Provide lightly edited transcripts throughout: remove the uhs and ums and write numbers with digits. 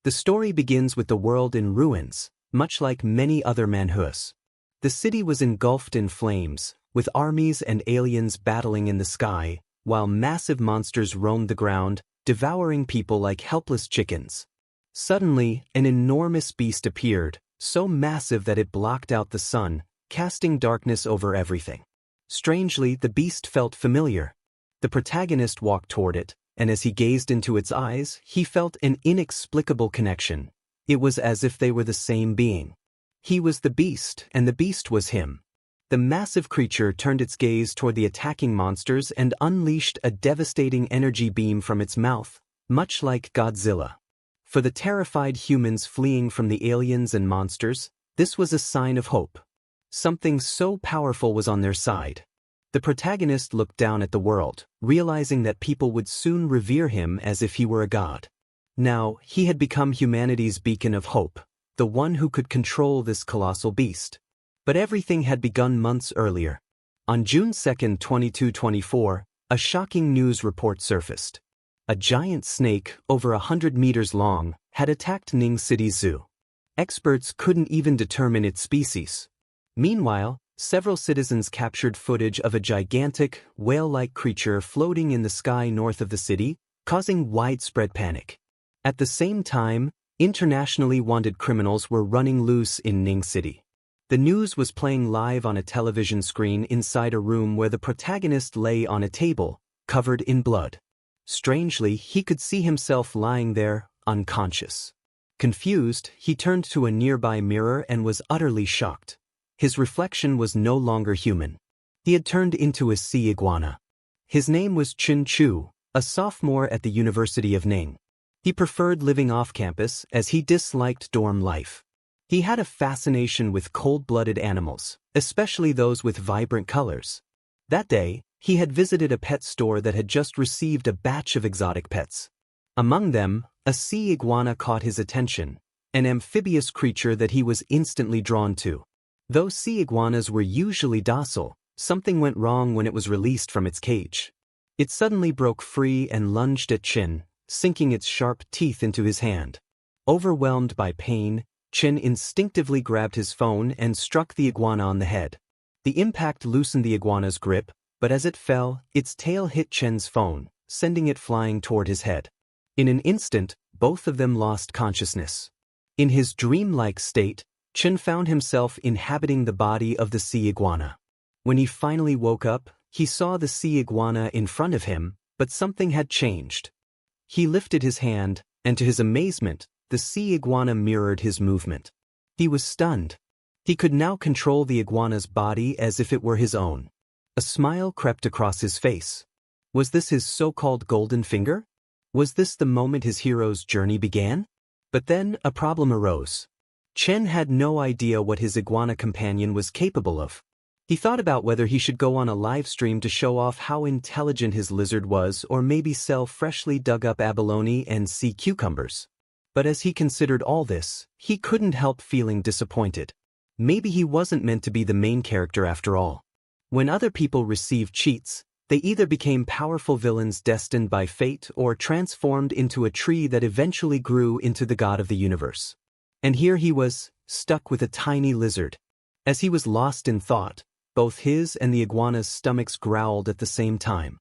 The story begins with the world in ruins, much like many other manhwas. The city was engulfed in flames, with armies and aliens battling in the sky, while massive monsters roamed the ground, devouring people like helpless chickens. Suddenly, an enormous beast appeared, so massive that it blocked out the sun, casting darkness over everything. Strangely, the beast felt familiar. The protagonist walked toward it, and as he gazed into its eyes, he felt an inexplicable connection. It was as if they were the same being. He was the beast, and the beast was him. The massive creature turned its gaze toward the attacking monsters and unleashed a devastating energy beam from its mouth, much like Godzilla. For the terrified humans fleeing from the aliens and monsters, this was a sign of hope. Something so powerful was on their side. The protagonist looked down at the world, realizing that people would soon revere him as if he were a god. Now, he had become humanity's beacon of hope, the one who could control this colossal beast. But everything had begun months earlier. On June 2, 2224, a shocking news report surfaced. A giant snake, over 100 meters long, had attacked Ning City's zoo. Experts couldn't even determine its species. Meanwhile, several citizens captured footage of a gigantic, whale-like creature floating in the sky north of the city, causing widespread panic. At the same time, internationally wanted criminals were running loose in Ning City. The news was playing live on a television screen inside a room where the protagonist lay on a table, covered in blood. Strangely, he could see himself lying there, unconscious. Confused, he turned to a nearby mirror and was utterly shocked. His reflection was no longer human. He had turned into a sea iguana. His name was Chen Chu, a sophomore at the University of Ning. He preferred living off campus as he disliked dorm life. He had a fascination with cold-blooded animals, especially those with vibrant colors. That day, he had visited a pet store that had just received a batch of exotic pets. Among them, a sea iguana caught his attention, an amphibious creature that he was instantly drawn to. Though sea iguanas were usually docile, something went wrong when it was released from its cage. It suddenly broke free and lunged at Chen, sinking its sharp teeth into his hand. Overwhelmed by pain, Chen instinctively grabbed his phone and struck the iguana on the head. The impact loosened the iguana's grip, but as it fell, its tail hit Chen's phone, sending it flying toward his head. In an instant, both of them lost consciousness. In his dreamlike state, Chen found himself inhabiting the body of the sea iguana. When he finally woke up, he saw the sea iguana in front of him, but something had changed. He lifted his hand, and to his amazement, the sea iguana mirrored his movement. He was stunned. He could now control the iguana's body as if it were his own. A smile crept across his face. Was this his so-called golden finger? Was this the moment his hero's journey began? But then a problem arose. Chen had no idea what his iguana companion was capable of. He thought about whether he should go on a live stream to show off how intelligent his lizard was or maybe sell freshly dug up abalone and sea cucumbers. But as he considered all this, he couldn't help feeling disappointed. Maybe he wasn't meant to be the main character after all. When other people received cheats, they either became powerful villains destined by fate or transformed into a tree that eventually grew into the god of the universe. And here he was, stuck with a tiny lizard. As he was lost in thought, both his and the iguana's stomachs growled at the same time.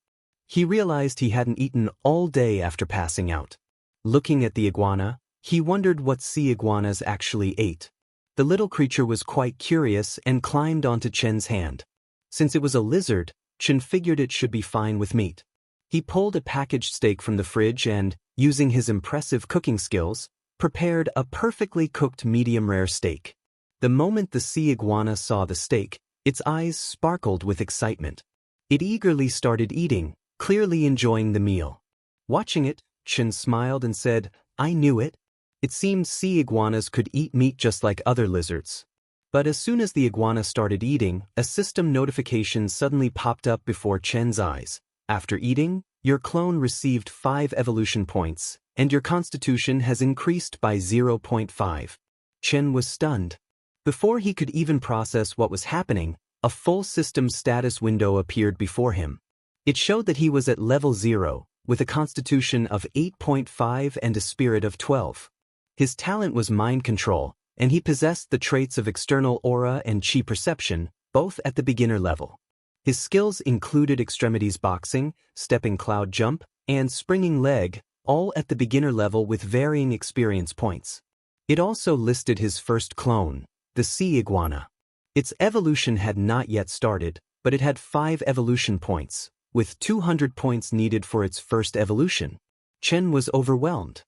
He realized he hadn't eaten all day after passing out. Looking at the iguana, he wondered what sea iguanas actually ate. The little creature was quite curious and climbed onto Chen's hand. Since it was a lizard, Chen figured it should be fine with meat. He pulled a packaged steak from the fridge and, using his impressive cooking skills, prepared a perfectly cooked medium-rare steak. The moment the sea iguana saw the steak, its eyes sparkled with excitement. It eagerly started eating, clearly enjoying the meal. Watching it, Chen smiled and said, "I knew it." It seemed sea iguanas could eat meat just like other lizards. But as soon as the iguana started eating, a system notification suddenly popped up before Chen's eyes. After eating, your clone received 5 evolution points, and your constitution has increased by 0.5. Chen was stunned. Before he could even process what was happening, a full system status window appeared before him. It showed that he was at level 0, with a constitution of 8.5 and a spirit of 12. His talent was mind control, and he possessed the traits of external aura and chi perception, both at the beginner level. His skills included extremities boxing, stepping cloud jump, and springing leg, all at the beginner level with varying experience points. It also listed his first clone, the sea iguana. Its evolution had not yet started, but it had 5 evolution points, with 200 points needed for its first evolution. Chen was overwhelmed.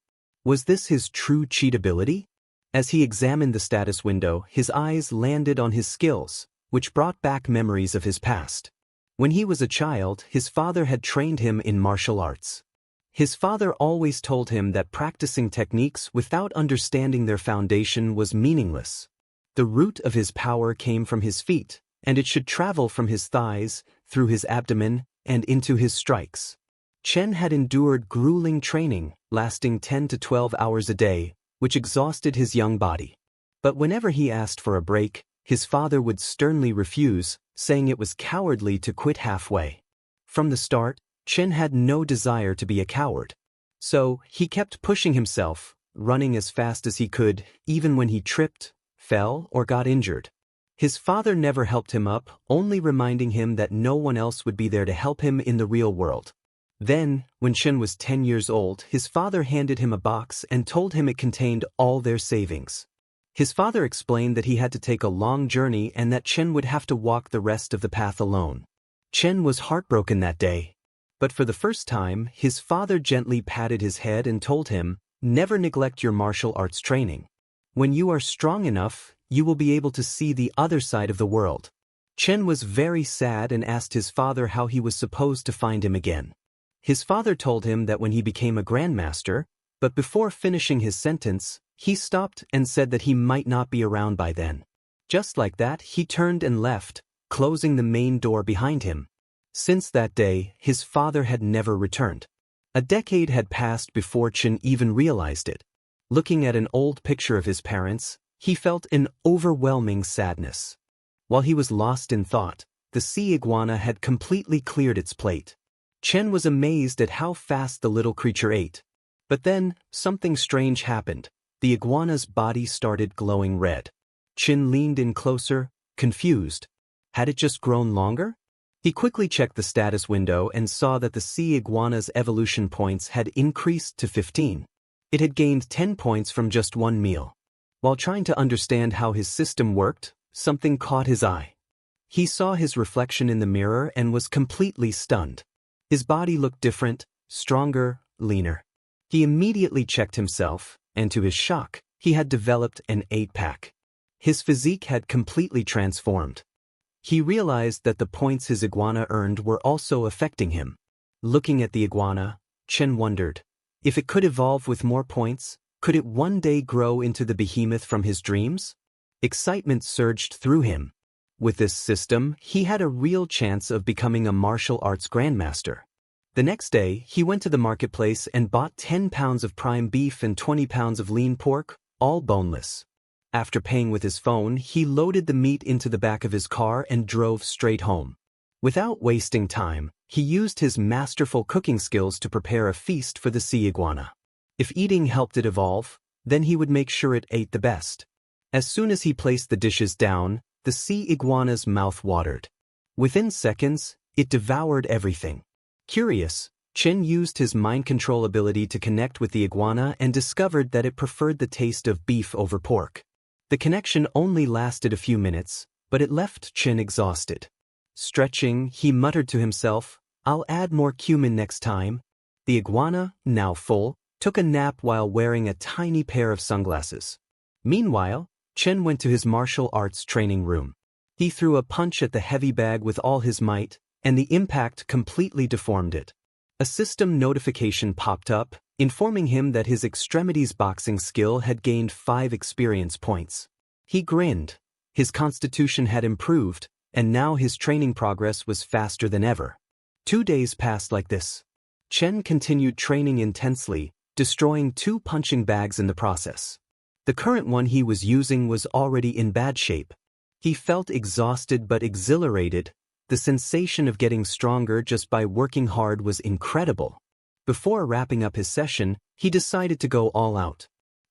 Was this his true cheat ability? As he examined the status window, his eyes landed on his skills, which brought back memories of his past. When he was a child, his father had trained him in martial arts. His father always told him that practicing techniques without understanding their foundation was meaningless. The root of his power came from his feet, and it should travel from his thighs, through his abdomen, and into his strikes. Chen had endured grueling training, lasting 10 to 12 hours a day, which exhausted his young body. But whenever he asked for a break, his father would sternly refuse, saying it was cowardly to quit halfway. From the start, Chen had no desire to be a coward. So, he kept pushing himself, running as fast as he could, even when he tripped, fell, or got injured. His father never helped him up, only reminding him that no one else would be there to help him in the real world. Then, when Chen was 10 years old, his father handed him a box and told him it contained all their savings. His father explained that he had to take a long journey and that Chen would have to walk the rest of the path alone. Chen was heartbroken that day. But for the first time, his father gently patted his head and told him, "Never neglect your martial arts training. When you are strong enough, you will be able to see the other side of the world." Chen was very sad and asked his father how he was supposed to find him again. His father told him that when he became a grandmaster, but before finishing his sentence, he stopped and said that he might not be around by then. Just like that, he turned and left, closing the main door behind him. Since that day, his father had never returned. A decade had passed before Chen even realized it. Looking at an old picture of his parents, he felt an overwhelming sadness. While he was lost in thought, the sea iguana had completely cleared its plate. Chen was amazed at how fast the little creature ate. But then, something strange happened. The iguana's body started glowing red. Chen leaned in closer, confused. Had it just grown longer? He quickly checked the status window and saw that the sea iguana's evolution points had increased to 15. It had gained 10 points from just one meal. While trying to understand how his system worked, something caught his eye. He saw his reflection in the mirror and was completely stunned. His body looked different, stronger, leaner. He immediately checked himself, and to his shock, he had developed an 8-pack. His physique had completely transformed. He realized that the points his iguana earned were also affecting him. Looking at the iguana, Chen wondered, if it could evolve with more points, could it one day grow into the behemoth from his dreams? Excitement surged through him. With this system, he had a real chance of becoming a martial arts grandmaster. The next day, he went to the marketplace and bought 10 pounds of prime beef and 20 pounds of lean pork, all boneless. After paying with his phone, he loaded the meat into the back of his car and drove straight home. Without wasting time, he used his masterful cooking skills to prepare a feast for the sea iguana. If eating helped it evolve, then he would make sure it ate the best. As soon as he placed the dishes down, the sea iguana's mouth watered. Within seconds, it devoured everything. Curious, Chen used his mind control ability to connect with the iguana and discovered that it preferred the taste of beef over pork. The connection only lasted a few minutes, but it left Chen exhausted. Stretching, he muttered to himself, "I'll add more cumin next time." The iguana, now full, took a nap while wearing a tiny pair of sunglasses. Meanwhile, Chen went to his martial arts training room. He threw a punch at the heavy bag with all his might, and the impact completely deformed it. A system notification popped up, informing him that his extremities boxing skill had gained 5 experience points. He grinned. His constitution had improved, and now his training progress was faster than ever. 2 days passed like this. Chen continued training intensely, destroying 2 punching bags in the process. The current one he was using was already in bad shape. He felt exhausted but exhilarated. The sensation of getting stronger just by working hard was incredible. Before wrapping up his session, he decided to go all out.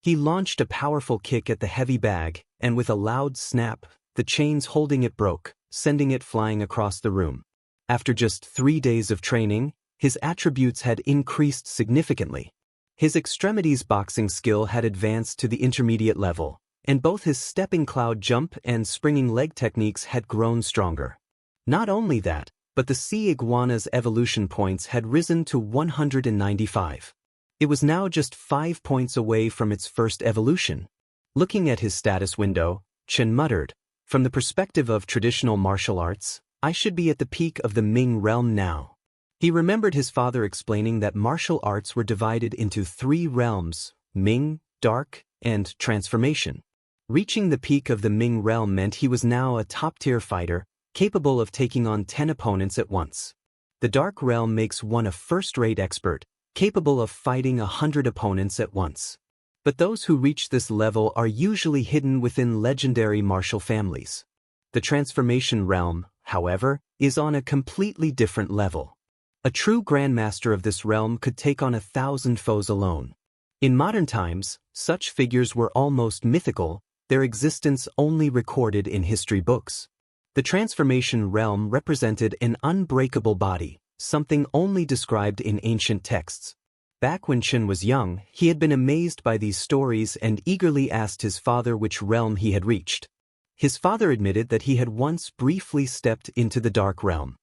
He launched a powerful kick at the heavy bag, and with a loud snap, the chains holding it broke, sending it flying across the room. After just 3 days of training, his attributes had increased significantly. His extremities boxing skill had advanced to the intermediate level, and both his stepping cloud jump and springing leg techniques had grown stronger. Not only that, but the sea iguana's evolution points had risen to 195. It was now just 5 points away from its first evolution. Looking at his status window, Chen muttered, "From the perspective of traditional martial arts, I should be at the peak of the Ming realm now." He remembered his father explaining that martial arts were divided into 3 realms: Ming, Dark, and Transformation. Reaching the peak of the Ming realm meant he was now a top-tier fighter, capable of taking on 10 opponents at once. The Dark realm makes one a first-rate expert, capable of fighting 100 opponents at once. But those who reach this level are usually hidden within legendary martial families. The Transformation realm, however, is on a completely different level. A true grandmaster of this realm could take on 1,000 foes alone. In modern times, such figures were almost mythical, their existence only recorded in history books. The Transformation realm represented an unbreakable body, something only described in ancient texts. Back when Chen was young, he had been amazed by these stories and eagerly asked his father which realm he had reached. His father admitted that he had once briefly stepped into the Dark realm.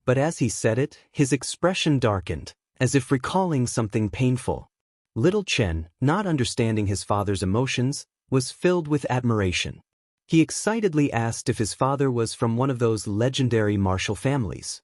But as he said it, his expression darkened, as if recalling something painful. Little Chen, not understanding his father's emotions, was filled with admiration. He excitedly asked if his father was from one of those legendary martial families.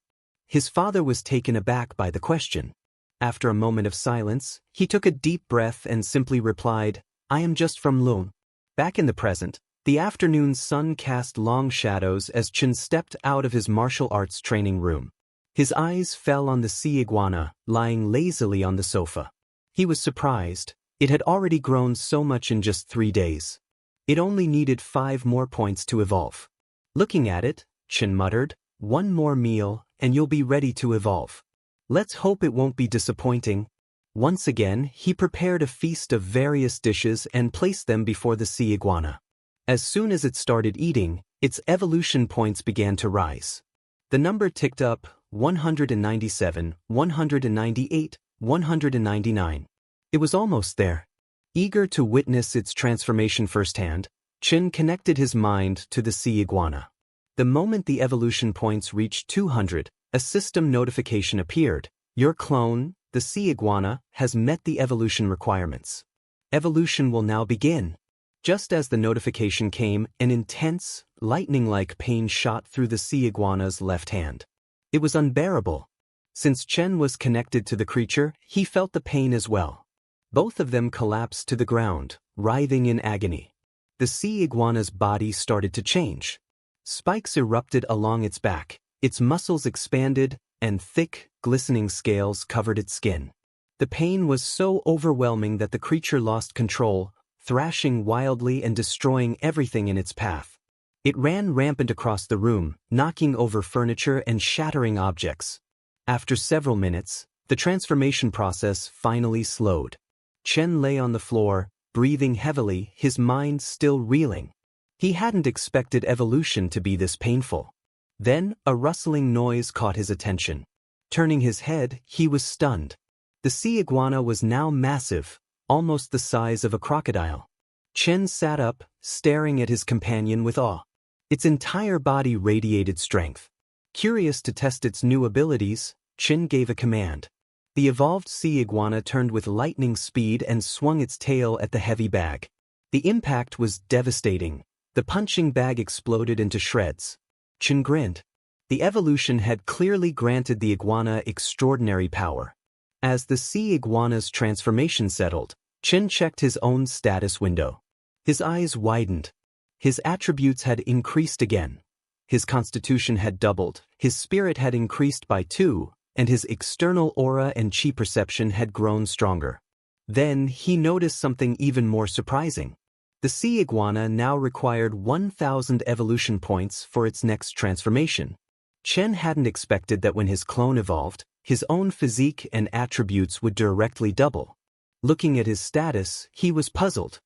His father was taken aback by the question. After a moment of silence, he took a deep breath and simply replied, "I am just from Lung." Back in the present, the afternoon sun cast long shadows as Chen stepped out of his martial arts training room. His eyes fell on the sea iguana, lying lazily on the sofa. He was surprised. It had already grown so much in just 3 days. It only needed 5 more points to evolve. Looking at it, Chen muttered, "One more meal, and you'll be ready to evolve. Let's hope it won't be disappointing." Once again, he prepared a feast of various dishes and placed them before the sea iguana. As soon as it started eating, its evolution points began to rise. The number ticked up: 197, 198, 199. It was almost there. Eager to witness its transformation firsthand, Chen connected his mind to the sea iguana. The moment the evolution points reached 200, a system notification appeared. "Your clone, the sea iguana, has met the evolution requirements. Evolution will now begin." Just as the notification came, an intense, lightning-like pain shot through the sea iguana's left hand. It was unbearable. Since Chen was connected to the creature, he felt the pain as well. Both of them collapsed to the ground, writhing in agony. The sea iguana's body started to change. Spikes erupted along its back, its muscles expanded, and thick, glistening scales covered its skin. The pain was so overwhelming that the creature lost control, thrashing wildly and destroying everything in its path. It ran rampant across the room, knocking over furniture and shattering objects. After several minutes, the transformation process finally slowed. Chen lay on the floor, breathing heavily, his mind still reeling. He hadn't expected evolution to be this painful. Then, a rustling noise caught his attention. Turning his head, he was stunned. The sea iguana was now massive, almost the size of a crocodile. Chen sat up, staring at his companion with awe. Its entire body radiated strength. Curious to test its new abilities, Chen gave a command. The evolved sea iguana turned with lightning speed and swung its tail at the heavy bag. The impact was devastating. The punching bag exploded into shreds. Chen grinned. The evolution had clearly granted the iguana extraordinary power. As the sea iguana's transformation settled, Chen checked his own status window. His eyes widened. His attributes had increased again. His constitution had doubled, his spirit had increased by 2, and his external aura and chi perception had grown stronger. Then he noticed something even more surprising. The sea iguana now required 1,000 evolution points for its next transformation. Chen hadn't expected that when his clone evolved, his own physique and attributes would directly double. Looking at his status, he was puzzled.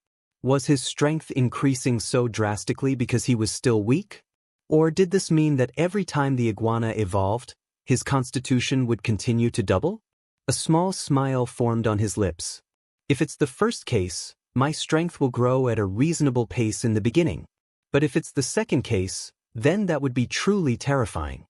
Was his strength increasing so drastically because he was still weak? Or did this mean that every time the iguana evolved, his constitution would continue to double? A small smile formed on his lips. If it's the first case, my strength will grow at a reasonable pace in the beginning. But if it's the second case, then that would be truly terrifying.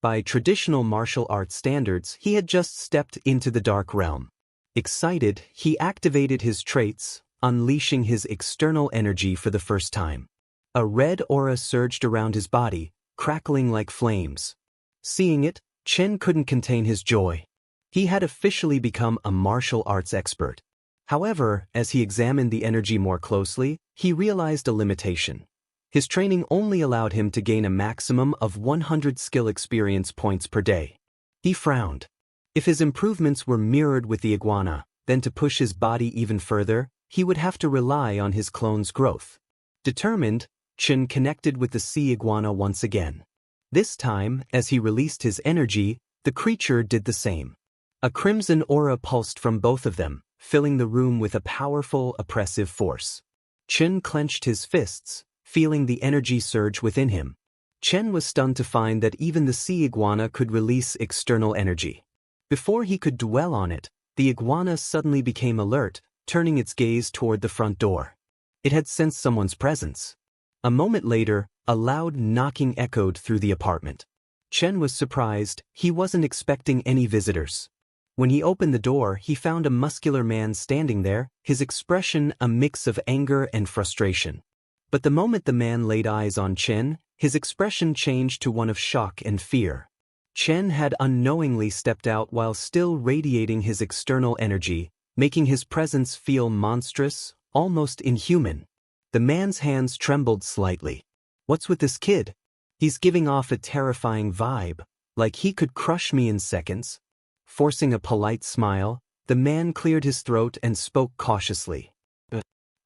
By traditional martial arts standards, he had just stepped into the dark realm. Excited, he activated his traits, unleashing his external energy for the first time. A red aura surged around his body, crackling like flames. Seeing it, Chen couldn't contain his joy. He had officially become a martial arts expert. However, as he examined the energy more closely, he realized a limitation. His training only allowed him to gain a maximum of 100 skill experience points per day. He frowned. If his improvements were mirrored with the iguana, then to push his body even further, he would have to rely on his clone's growth. Determined, Chen connected with the sea iguana once again. This time, as he released his energy, the creature did the same. A crimson aura pulsed from both of them, filling the room with a powerful, oppressive force. Chen clenched his fists, feeling the energy surge within him. Chen was stunned to find that even the sea iguana could release external energy. Before he could dwell on it, the iguana suddenly became alert, turning its gaze toward the front door. It had sensed someone's presence. A moment later, a loud knocking echoed through the apartment. Chen was surprised. He wasn't expecting any visitors. When he opened the door, he found a muscular man standing there, his expression a mix of anger and frustration. But the moment the man laid eyes on Chen, his expression changed to one of shock and fear. Chen had unknowingly stepped out while still radiating his external energy, making his presence feel monstrous, almost inhuman. The man's hands trembled slightly. What's with this kid? He's giving off a terrifying vibe, like he could crush me in seconds. Forcing a polite smile, the man cleared his throat and spoke cautiously.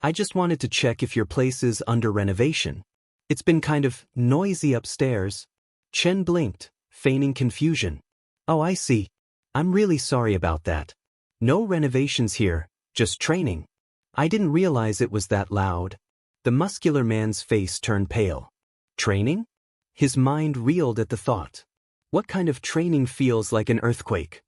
I just wanted to check if your place is under renovation. It's been kind of noisy upstairs. Chen blinked, feigning confusion. Oh, I see. I'm really sorry about that. No renovations here, just training. I didn't realize it was that loud. The muscular man's face turned pale. Training? His mind reeled at the thought. What kind of training feels like an earthquake?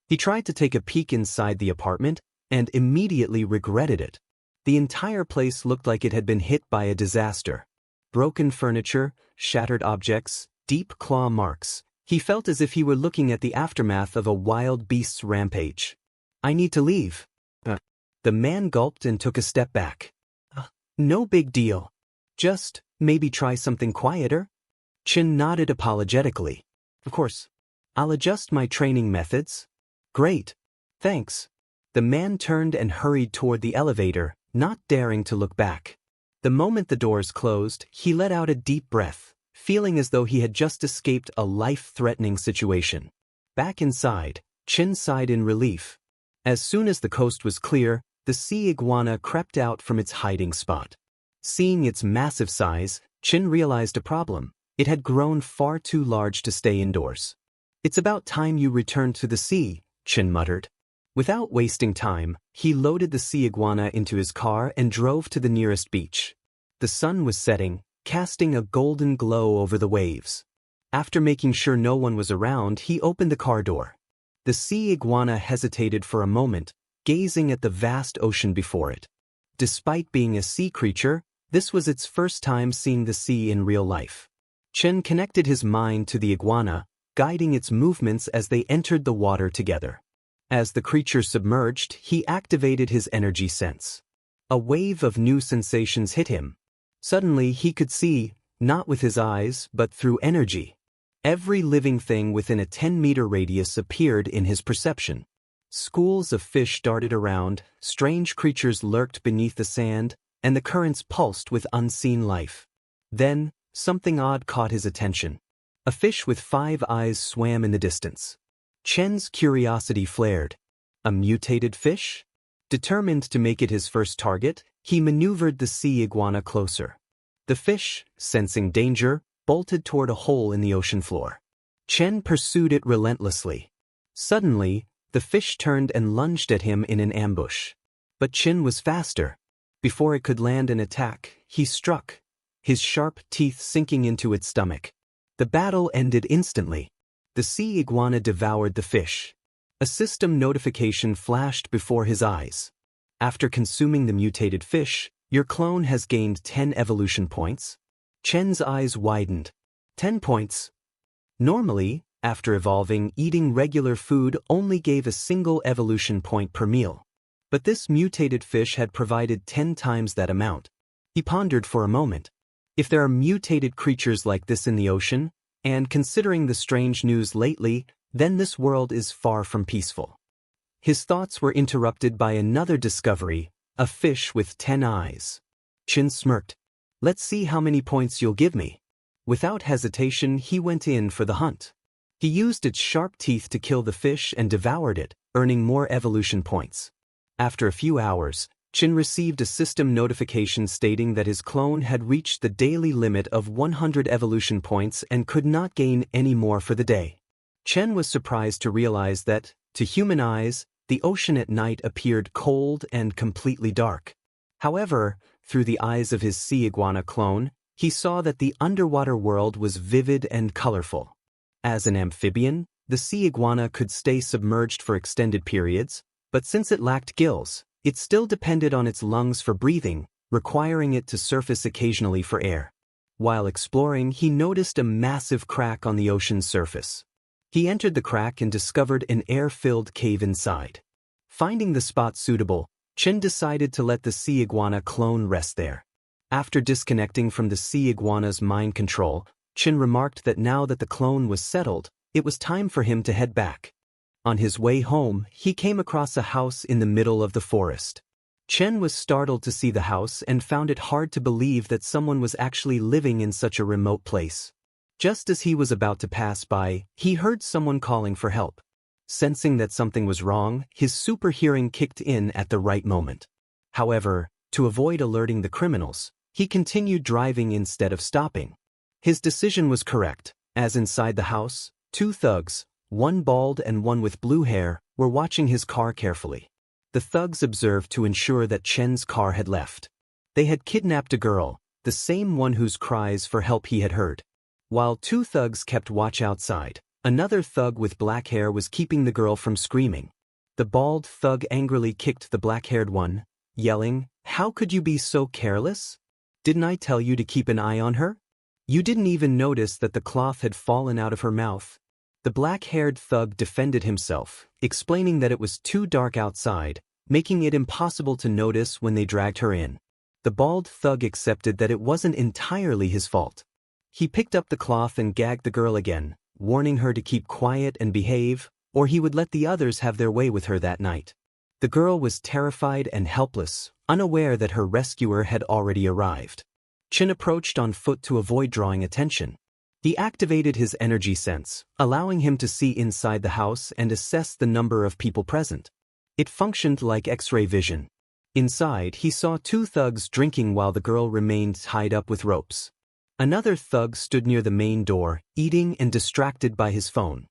He tried to take a peek inside the apartment and immediately regretted it. The entire place looked like it had been hit by a disaster. Broken furniture, shattered objects, deep claw marks. He felt as if he were looking at the aftermath of a wild beast's rampage. I need to leave. The man gulped and took a step back. No big deal. Just, maybe try something quieter? Chen nodded apologetically. Of course. I'll adjust my training methods. Great. Thanks. The man turned and hurried toward the elevator, not daring to look back. The moment the doors closed, he let out a deep breath, feeling as though he had just escaped a life-threatening situation. Back inside, Chen sighed in relief. As soon as the coast was clear, the sea iguana crept out from its hiding spot. Seeing its massive size, Chen realized a problem. It had grown far too large to stay indoors. It's about time you returned to the sea, Chen muttered. Without wasting time, he loaded the sea iguana into his car and drove to the nearest beach. The sun was setting, casting a golden glow over the waves. After making sure no one was around, he opened the car door. The sea iguana hesitated for a moment, gazing at the vast ocean before it. Despite being a sea creature, this was its first time seeing the sea in real life. Chen connected his mind to the iguana, guiding its movements as they entered the water together. As the creature submerged, he activated his energy sense. A wave of new sensations hit him. Suddenly he could see, not with his eyes, but through energy. Every living thing within a 10-meter radius appeared in his perception. Schools of fish darted around, strange creatures lurked beneath the sand, and the currents pulsed with unseen life. Then, something odd caught his attention. A fish with 5 eyes swam in the distance. Chen's curiosity flared. A mutated fish? Determined to make it his first target, he maneuvered the sea iguana closer. The fish, sensing danger, bolted toward a hole in the ocean floor. Chen pursued it relentlessly. Suddenly, the fish turned and lunged at him in an ambush. But Chen was faster. Before it could land an attack, he struck, his sharp teeth sinking into its stomach. The battle ended instantly. The sea iguana devoured the fish. A system notification flashed before his eyes. After consuming the mutated fish, your clone has gained 10 evolution points. Chen's eyes widened. 10 points. Normally, after evolving, eating regular food only gave a single evolution point per meal. But this mutated fish had provided 10 times that amount. He pondered for a moment. If there are mutated creatures like this in the ocean, and considering the strange news lately, then this world is far from peaceful. His thoughts were interrupted by another discovery, a fish with 10 eyes. Chen smirked. Let's see how many points you'll give me. Without hesitation, he went in for the hunt. He used its sharp teeth to kill the fish and devoured it, earning more evolution points. After a few hours, Chen received a system notification stating that his clone had reached the daily limit of 100 evolution points and could not gain any more for the day. Chen was surprised to realize that, to human eyes, the ocean at night appeared cold and completely dark. However, through the eyes of his sea iguana clone, he saw that the underwater world was vivid and colorful. As an amphibian, the sea iguana could stay submerged for extended periods, but since it lacked gills, it still depended on its lungs for breathing, requiring it to surface occasionally for air. While exploring, he noticed a massive crack on the ocean's surface. He entered the crack and discovered an air-filled cave inside. Finding the spot suitable, Chen decided to let the sea iguana clone rest there. After disconnecting from the sea iguana's mind control, Chen remarked that now that the clone was settled, it was time for him to head back. On his way home, he came across a house in the middle of the forest. Chen was startled to see the house and found it hard to believe that someone was actually living in such a remote place. Just as he was about to pass by, he heard someone calling for help. Sensing that something was wrong, his super hearing kicked in at the right moment. However, to avoid alerting the criminals, he continued driving instead of stopping. His decision was correct, as inside the house, 2 thugs, one bald and one with blue hair, were watching his car carefully. The thugs observed to ensure that Chen's car had left. They had kidnapped a girl, the same one whose cries for help he had heard. While 2 thugs kept watch outside, another thug with black hair was keeping the girl from screaming. The bald thug angrily kicked the black-haired one, yelling, "How could you be so careless? Didn't I tell you to keep an eye on her? You didn't even notice that the cloth had fallen out of her mouth." The black-haired thug defended himself, explaining that it was too dark outside, making it impossible to notice when they dragged her in. The bald thug accepted that it wasn't entirely his fault. He picked up the cloth and gagged the girl again, warning her to keep quiet and behave, or he would let the others have their way with her that night. The girl was terrified and helpless, unaware that her rescuer had already arrived. Chen approached on foot to avoid drawing attention. He activated his energy sense, allowing him to see inside the house and assess the number of people present. It functioned like X-ray vision. Inside, he saw 2 thugs drinking while the girl remained tied up with ropes. Another thug stood near the main door, eating and distracted by his phone.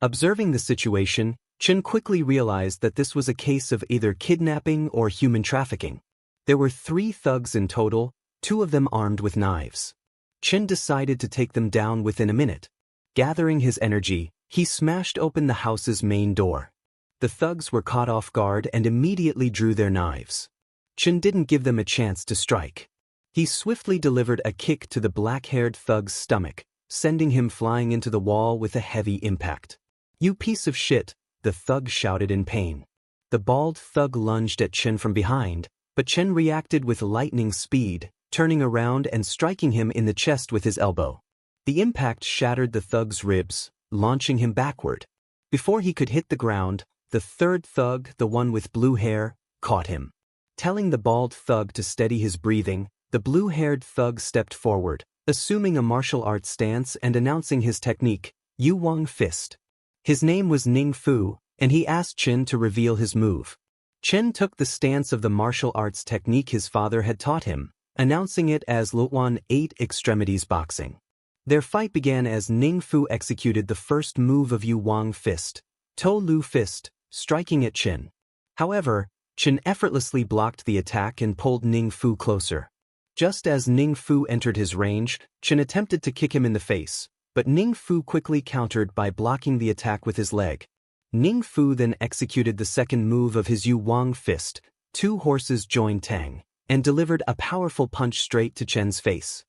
Observing the situation, Chen quickly realized that this was a case of either kidnapping or human trafficking. There were 3 thugs in total, 2 of them armed with knives. Chen decided to take them down within a minute. Gathering his energy, he smashed open the house's main door. The thugs were caught off guard and immediately drew their knives. Chen didn't give them a chance to strike. He swiftly delivered a kick to the black-haired thug's stomach, sending him flying into the wall with a heavy impact. "You piece of shit," the thug shouted in pain. The bald thug lunged at Chen from behind, but Chen reacted with lightning speed, turning around and striking him in the chest with his elbow. The impact shattered the thug's ribs, launching him backward. Before he could hit the ground, the 3rd thug, the one with blue hair, caught him. Telling the bald thug to steady his breathing, the blue-haired thug stepped forward, assuming a martial arts stance and announcing his technique, Yu Wang Fist. His name was Ning Fu, and he asked Chen to reveal his move. Chen took the stance of the martial arts technique his father had taught him, announcing it as Luoan 8 Extremities Boxing. Their fight began as Ning Fu executed the first move of Yu Wang Fist, To Lu Fist, striking at Chen. However, Chen effortlessly blocked the attack and pulled Ning Fu closer. Just as Ning Fu entered his range, Chen attempted to kick him in the face, but Ning Fu quickly countered by blocking the attack with his leg. Ning Fu then executed the second move of his Yu Wang fist, two horses joined Tang, and delivered a powerful punch straight to Chen's face.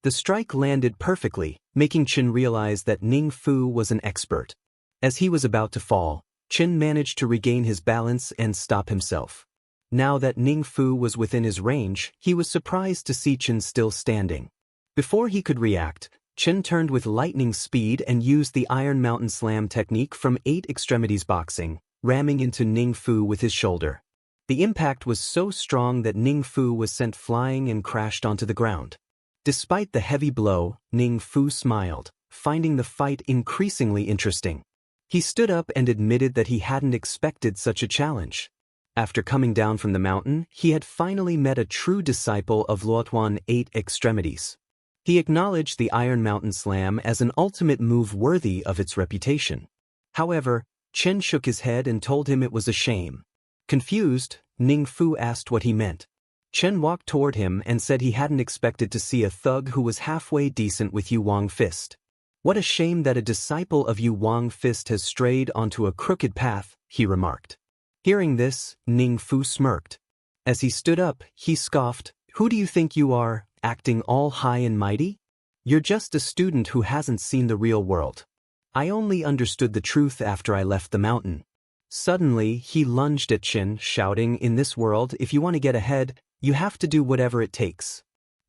The strike landed perfectly, making Chen realize that Ning Fu was an expert. As he was about to fall, Chen managed to regain his balance and stop himself. Now that Ning Fu was within his range, he was surprised to see Chen still standing. Before he could react, Chen turned with lightning speed and used the Iron Mountain Slam technique from 8 extremities boxing, ramming into Ning Fu with his shoulder. The impact was so strong that Ning Fu was sent flying and crashed onto the ground. Despite the heavy blow, Ning Fu smiled, finding the fight increasingly interesting. He stood up and admitted that he hadn't expected such a challenge. After coming down from the mountain, he had finally met a true disciple of Luotuan 8 extremities. He acknowledged the Iron Mountain Slam as an ultimate move worthy of its reputation. However, Chen shook his head and told him it was a shame. Confused, Ning Fu asked what he meant. Chen walked toward him and said he hadn't expected to see a thug who was halfway decent with Yu Wang fist. What a shame that a disciple of Yu Wang fist has strayed onto a crooked path, he remarked. Hearing this, Ning Fu smirked. As he stood up, he scoffed, "Who do you think you are, acting all high and mighty? You're just a student who hasn't seen the real world. I only understood the truth after I left the mountain." Suddenly, he lunged at Chen, shouting, "In this world, if you want to get ahead, you have to do whatever it takes."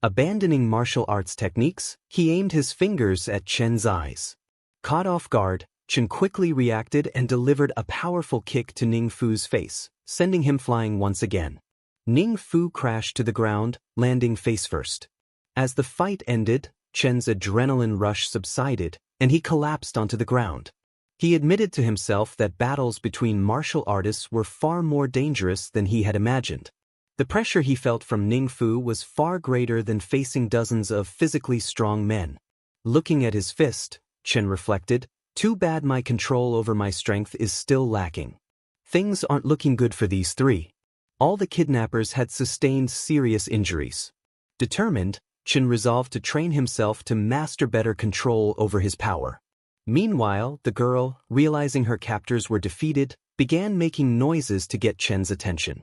Abandoning martial arts techniques, he aimed his fingers at Chen's eyes. Caught off guard, Chen quickly reacted and delivered a powerful kick to Ning Fu's face, sending him flying once again. Ning Fu crashed to the ground, landing face first. As the fight ended, Chen's adrenaline rush subsided, and he collapsed onto the ground. He admitted to himself that battles between martial artists were far more dangerous than he had imagined. The pressure he felt from Ning Fu was far greater than facing dozens of physically strong men. Looking at his fist, Chen reflected, "Too bad my control over my strength is still lacking. Things aren't looking good for these three." All the kidnappers had sustained serious injuries. Determined, Chen resolved to train himself to master better control over his power. Meanwhile, the girl, realizing her captors were defeated, began making noises to get Chen's attention.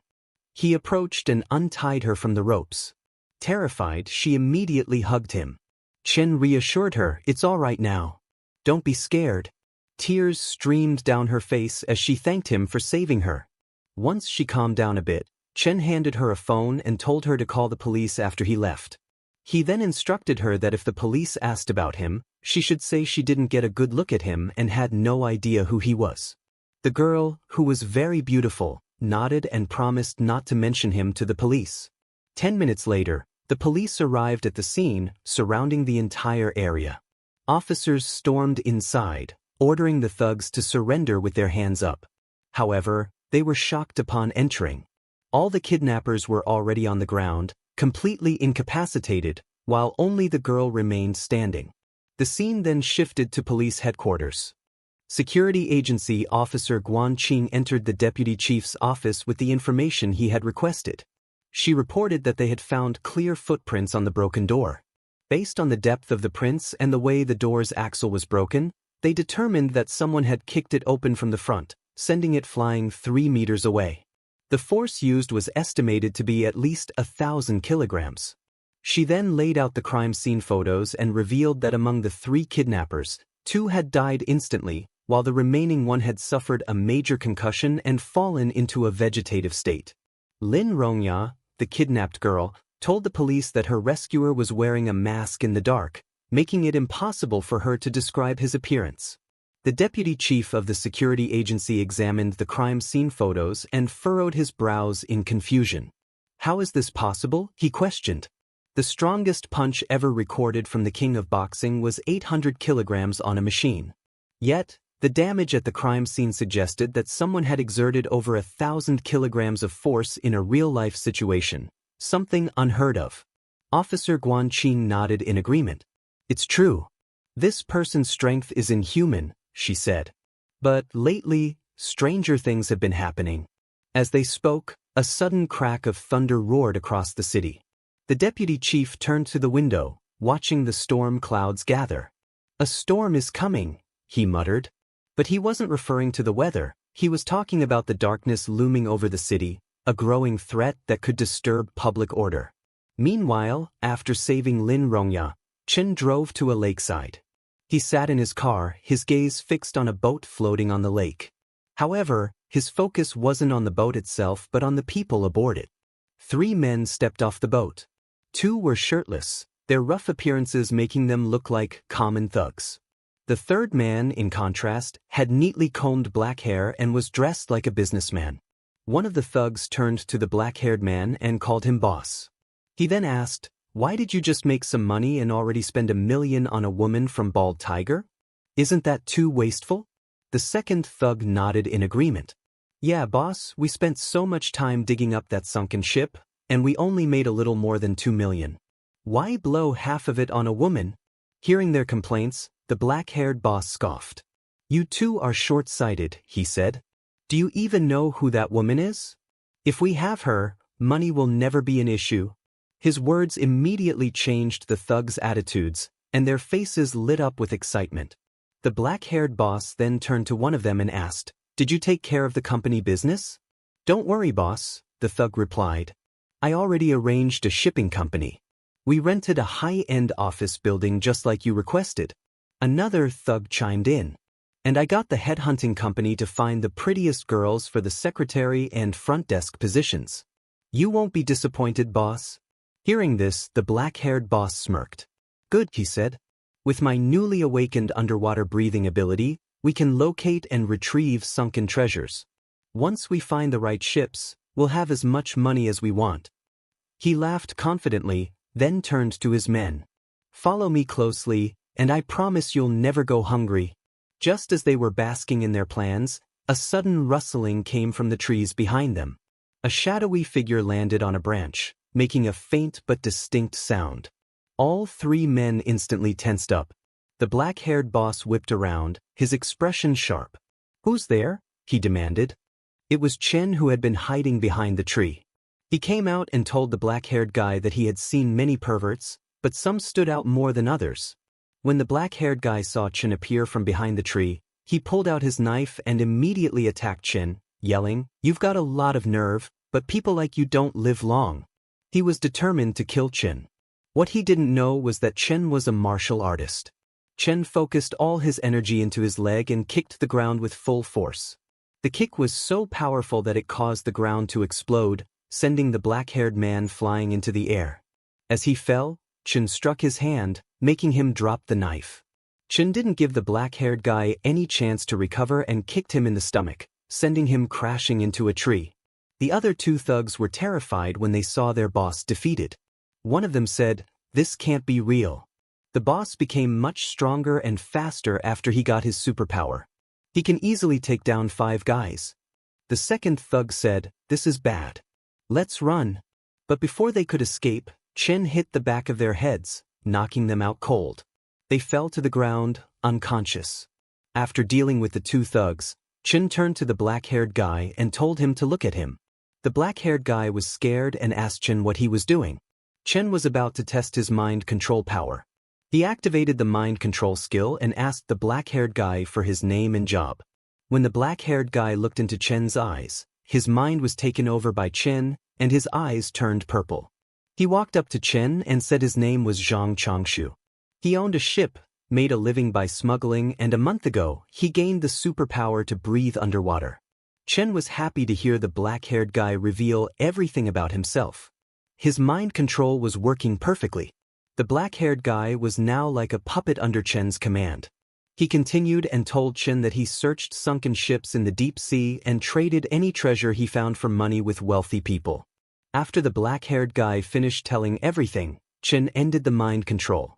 He approached and untied her from the ropes. Terrified, she immediately hugged him. Chen reassured her, "It's all right now. Don't be scared." Tears streamed down her face as she thanked him for saving her. Once she calmed down a bit, Chen handed her a phone and told her to call the police after he left. He then instructed her that if the police asked about him, she should say she didn't get a good look at him and had no idea who he was. The girl, who was very beautiful, nodded and promised not to mention him to the police. 10 minutes later, the police arrived at the scene, surrounding the entire area. Officers stormed inside, ordering the thugs to surrender with their hands up. However, they were shocked upon entering. All the kidnappers were already on the ground, completely incapacitated, while only the girl remained standing. The scene then shifted to police headquarters. Security Agency Officer Guan Qing entered the deputy chief's office with the information he had requested. She reported that they had found clear footprints on the broken door. Based on the depth of the prints and the way the door's axle was broken, they determined that someone had kicked it open from the front, sending it flying 3 meters away. The force used was estimated to be at least 1,000 kilograms. She then laid out the crime scene photos and revealed that among the 3 kidnappers, 2 had died instantly, while the remaining one had suffered a major concussion and fallen into a vegetative state. Lin Rongya, the kidnapped girl, told the police that her rescuer was wearing a mask in the dark, making it impossible for her to describe his appearance. The deputy chief of the security agency examined the crime scene photos and furrowed his brows in confusion. "How is this possible?" he questioned. The strongest punch ever recorded from the king of boxing was 800 kilograms on a machine. Yet, the damage at the crime scene suggested that someone had exerted over 1,000 kilograms of force in a real-life situation, something unheard of. Officer Guan Qing nodded in agreement. "It's true. This person's strength is inhuman," she said. "But lately, stranger things have been happening." As they spoke, A sudden crack of thunder roared across the city. The deputy chief turned to the window, watching the storm clouds gather. "A storm is coming," he muttered. But he wasn't referring to the weather, he was talking about the darkness looming over the city, a growing threat that could disturb public order. Meanwhile, after saving ᴄᴏᴘᴘᴘ, Chen drove to a lakeside. He sat in his car, his gaze fixed on a boat floating on the lake. However, his focus wasn't on the boat itself but on the people aboard it. 3 men stepped off the boat. 2 were shirtless, their rough appearances making them look like common thugs. The 3rd man, in contrast, had neatly combed black hair and was dressed like a businessman. One of the thugs turned to the black-haired man and called him boss. He then asked, "Why did you just make some money and already spend $1 million on a woman from Bald Tiger? Isn't that too wasteful?" The 2nd thug nodded in agreement. "Yeah, boss, we spent so much time digging up that sunken ship, and we only made a little more than $2 million. Why blow half of it on a woman?" Hearing their complaints, the black-haired boss scoffed. "You two are short-sighted," he said. "Do you even know who that woman is? If we have her, money will never be an issue." His words immediately changed the thugs' attitudes, and their faces lit up with excitement. The black-haired boss then turned to one of them and asked, "Did you take care of the company business?" "Don't worry, boss," the thug replied. "I already arranged a shipping company. We rented a high-end office building just like you requested." Another thug chimed in. "And I got the headhunting company to find the prettiest girls for the secretary and front desk positions." "You won't be disappointed, boss." Hearing this, the black-haired boss smirked. "Good," he said. "With my newly awakened underwater breathing ability, we can locate and retrieve sunken treasures. Once we find the right ships, we'll have as much money as we want." He laughed confidently, then turned to his men. "Follow me closely, and I promise you'll never go hungry." Just as they were basking in their plans, a sudden rustling came from the trees behind them. A shadowy figure landed on a branch, making a faint but distinct sound. All 3 men instantly tensed up. The black-haired boss whipped around, his expression sharp. "Who's there?" he demanded. It was Chen, who had been hiding behind the tree. He came out and told the black-haired guy that he had seen many perverts, but some stood out more than others. When the black-haired guy saw Chen appear from behind the tree, he pulled out his knife and immediately attacked Chen, yelling, "You've got a lot of nerve, but people like you don't live long." He was determined to kill Chen. What he didn't know was that Chen was a martial artist. Chen focused all his energy into his leg and kicked the ground with full force. The kick was so powerful that it caused the ground to explode, sending the black-haired man flying into the air. As he fell, Chen struck his hand, making him drop the knife. Chen didn't give the black-haired guy any chance to recover and kicked him in the stomach, sending him crashing into a tree. The other 2 thugs were terrified when they saw their boss defeated. One of them said, "This can't be real." The boss became much stronger and faster after he got his superpower. "He can easily take down 5 guys." The 2nd thug said, "This is bad. Let's run." But before they could escape, Chen hit the back of their heads, knocking them out cold. They fell to the ground, unconscious. After dealing with the 2 thugs, Chen turned to the black-haired guy and told him to look at him. The black-haired guy was scared and asked Chen what he was doing. Chen was about to test his mind control power. He activated the mind control skill and asked the black-haired guy for his name and job. When the black-haired guy looked into Chen's eyes, his mind was taken over by Chen, and his eyes turned purple. He walked up to Chen and said his name was Zhang Changshu. He owned a ship, made a living by smuggling, and a month ago, he gained the superpower to breathe underwater. Chen was happy to hear the black-haired guy reveal everything about himself. His mind control was working perfectly. The black-haired guy was now like a puppet under Chen's command. He continued and told Chen that he searched sunken ships in the deep sea and traded any treasure he found for money with wealthy people. After the black-haired guy finished telling everything, Chen ended the mind control.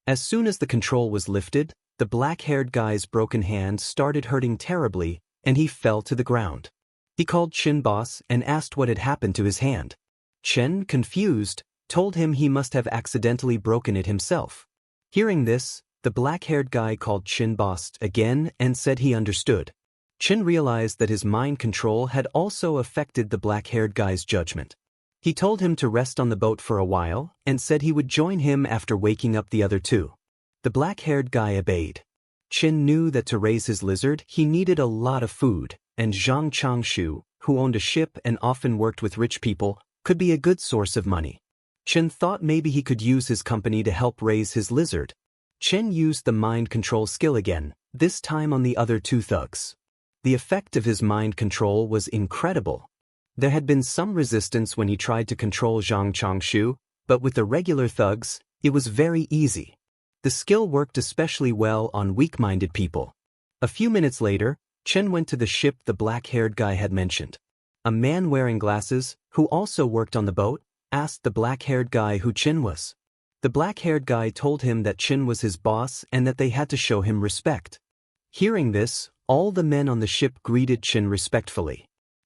As soon as the control was lifted, the black-haired guy's broken hand started hurting terribly, and he fell to the ground. He called Chen boss and asked what had happened to his hand. Chen, confused, told him he must have accidentally broken it himself. Hearing this, the black-haired guy called Chen boss again and said he understood. Chen realized that his mind control had also affected the black-haired guy's judgment. He told him to rest on the boat for a while and said he would join him after waking up the other two. The black-haired guy obeyed. Chen knew that to raise his lizard he needed a lot of food, and Zhang Changshu, who owned a ship and often worked with rich people, could be a good source of money. Chen thought maybe he could use his company to help raise his lizard. Chen used the mind control skill again, this time on the other two thugs. The effect of his mind control was incredible. There had been some resistance when he tried to control Zhang Changshu, but with the regular thugs, it was very easy. The skill worked especially well on weak-minded people. A few minutes later, Chen went to the ship the black-haired guy had mentioned. A man wearing glasses, who also worked on the boat, asked the black-haired guy who Chen was. The black-haired guy told him that Chen was his boss and that they had to show him respect. Hearing this, all the men on the ship greeted Chen respectfully.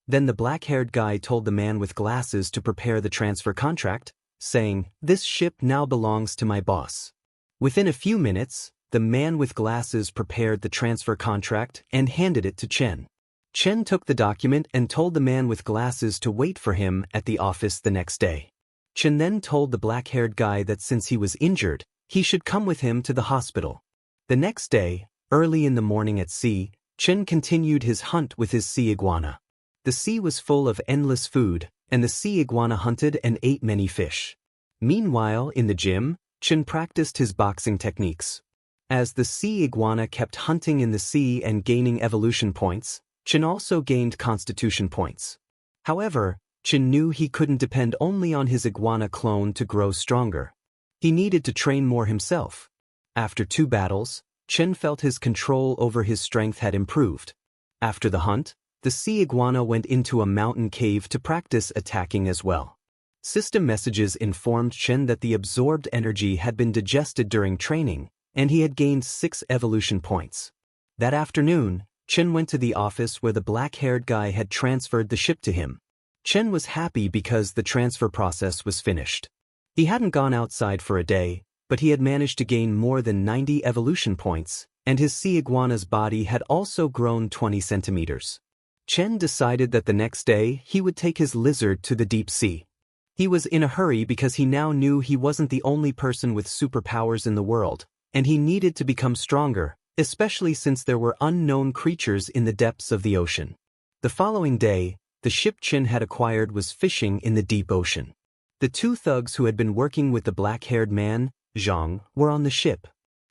Then the black-haired guy told the man with glasses to prepare the transfer contract, saying, "This ship now belongs to my boss." Within a few minutes, the man with glasses prepared the transfer contract and handed it to Chen. Chen took the document and told the man with glasses to wait for him at the office the next day. Chen then told the black-haired guy that since he was injured, he should come with him to the hospital. The next day, early in the morning at sea, Chen continued his hunt with his sea iguana. The sea was full of endless food, and the sea iguana hunted and ate many fish. Meanwhile, in the gym, Chen practiced his boxing techniques. As the sea iguana kept hunting in the sea and gaining evolution points, Chen also gained constitution points. However, Chen knew he couldn't depend only on his iguana clone to grow stronger. He needed to train more himself. After 2 battles, Chen felt his control over his strength had improved. After the hunt, the sea iguana went into a mountain cave to practice attacking as well. System messages informed Chen that the absorbed energy had been digested during training, and he had gained 6 evolution points. That afternoon, Chen went to the office where the black-haired guy had transferred the ship to him. Chen was happy because the transfer process was finished. He hadn't gone outside for a day, but he had managed to gain more than 90 evolution points, and his sea iguana's body had also grown 20 centimeters. Chen decided that the next day he would take his lizard to the deep sea. He was in a hurry because he now knew he wasn't the only person with superpowers in the world, and he needed to become stronger, especially since there were unknown creatures in the depths of the ocean. The following day, the ship Chen had acquired was fishing in the deep ocean. The 2 thugs who had been working with the black-haired man, Zhang, were on the ship.